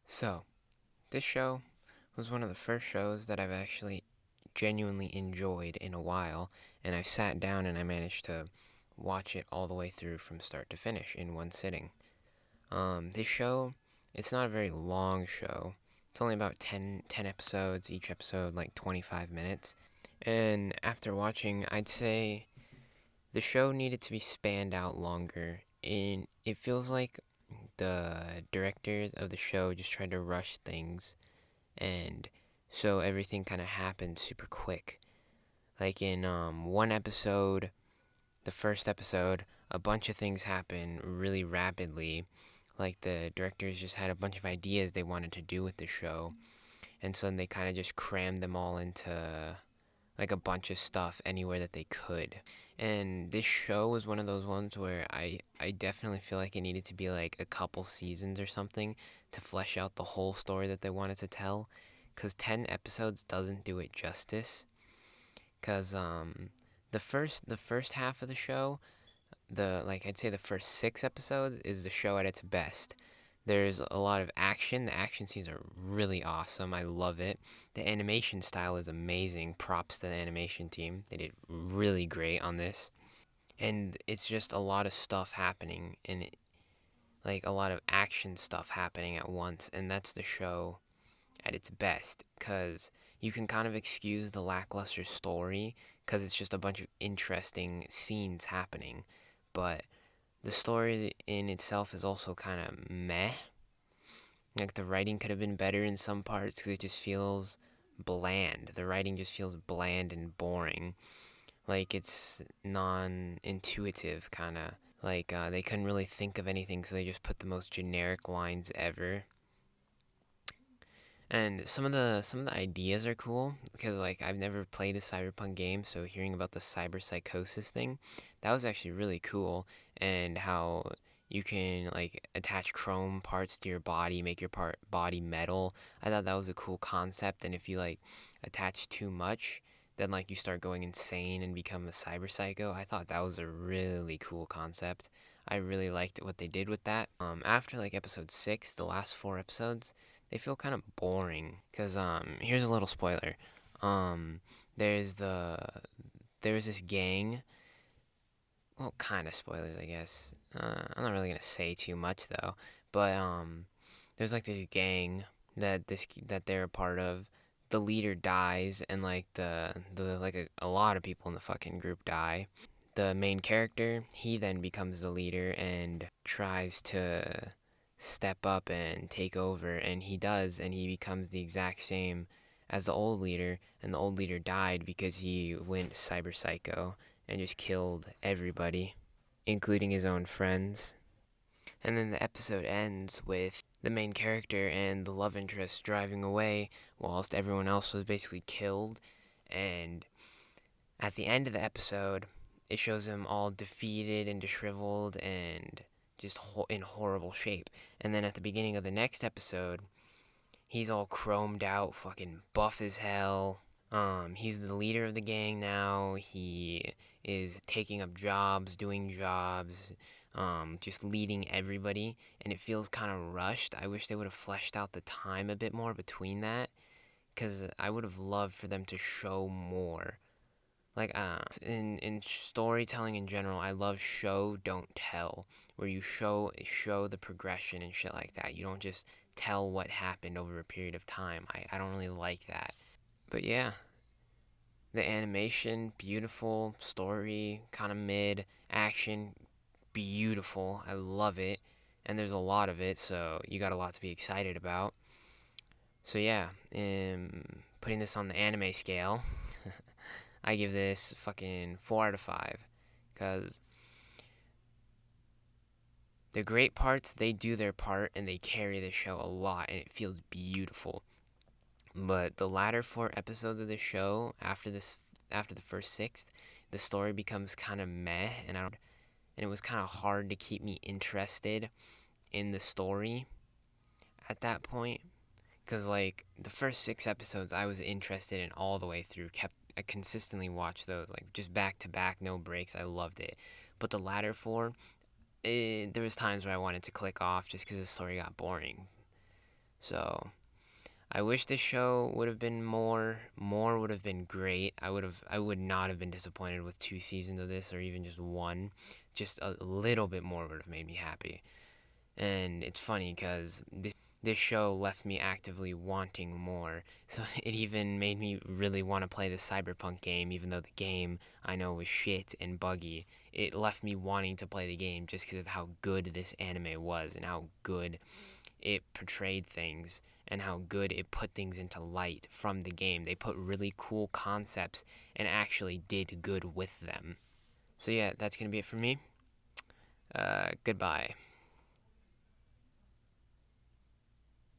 So, this show was one of the first shows that I've actually genuinely enjoyed in a while, and I sat down and I managed to watch it all the way through from start to finish in one sitting. This show, it's not a very long show. It's only about ten episodes, each episode like 25 minutes. And after watching, I'd say the show needed to be spanned out longer. And it feels like the directors of the show just tried to rush things, and so everything kind of happened super quick. Like in one episode, the first episode, a bunch of things happen really rapidly. Like the directors just had a bunch of ideas they wanted to do with the show, and so they kind of just crammed them all into like a bunch of stuff anywhere that they could. And this show was one of those ones where I definitely feel like it needed to be like a couple seasons or something to flesh out the whole story that they wanted to tell. Because 10 episodes doesn't do it justice. Because the first half of the show, I'd say the first 6 episodes is the show at its best. There's a lot of action. The action scenes are really awesome. I love it. The animation style is amazing. Props to the animation team. They did really great on this. And it's just a lot of stuff happening, and like a lot of action stuff happening at once, and that's the show at its best, because you can kind of excuse the lackluster story because it's just a bunch of interesting scenes happening, but the story in itself is also kind of meh. Like the writing could have been better in some parts because it just feels bland. The writing just feels bland and boring. Like it's non-intuitive, kind of. Like they couldn't really think of anything, so they just put the most generic lines ever. And some of the ideas are cool because like I've never played a cyberpunk game, so hearing about the cyber psychosis thing, that was actually really cool. And how you can like attach chrome parts to your body, make your body metal. I thought that was a cool concept. And if you like attach too much, then like you start going insane and become a cyber psycho. I thought that was a really cool concept. I really liked what they did with that. After like episode 6, the last 4 episodes, they feel kind of boring. Cause here's a little spoiler. Um, there's the there's this gang. Well, kind of spoilers, I guess. I'm not really gonna say too much though. But there's like this gang that they're a part of. The leader dies, and like the like a lot of people in the fucking group die. The main character, he then becomes the leader and tries to step up and take over, and he does, and he becomes the exact same as the old leader, and the old leader died because he went cyber psycho and just killed everybody, including his own friends. And then the episode ends with the main character and the love interest driving away whilst everyone else was basically killed. And at the end of the episode, it shows him all defeated and disheveled and just in horrible shape. And then at the beginning of the next episode, he's all chromed out, fucking buff as hell. He's the leader of the gang now. He is taking up jobs, doing jobs, just leading everybody, and it feels kind of rushed. I wish they would have fleshed out the time a bit more between that, because I would have loved for them to show more. Like in storytelling in general, I love show don't tell, where you show the progression and shit like that. You don't just tell what happened over a period of time. I don't really like that. But yeah, the animation beautiful, story kind of mid, action beautiful. I love it, and there's a lot of it, so you got a lot to be excited about. So yeah, putting this on the anime scale, I give this fucking 4 out of 5. Because the great parts, they do their part and they carry the show a lot and it feels beautiful. But the latter 4 episodes of the show, after the first 6, the story becomes kind of meh, and it was kind of hard to keep me interested in the story at that point. Because like the first 6 episodes, I was interested in all the way through. I consistently watched those, like just back to back, no breaks. I loved it. But the latter 4, there was times where I wanted to click off just because the story got boring. So I wish this show would have been more. More would have been great. I would not have been disappointed with 2 seasons of this, or even just one. Just a little bit more would have made me happy. And it's funny because this show left me actively wanting more. So it even made me really want to play the Cyberpunk game, even though the game I know was shit and buggy. It left me wanting to play the game just because of how good this anime was and how good it portrayed things and how good it put things into light from the game. They put really cool concepts and actually did good with them. So yeah, that's gonna be it for me. Goodbye.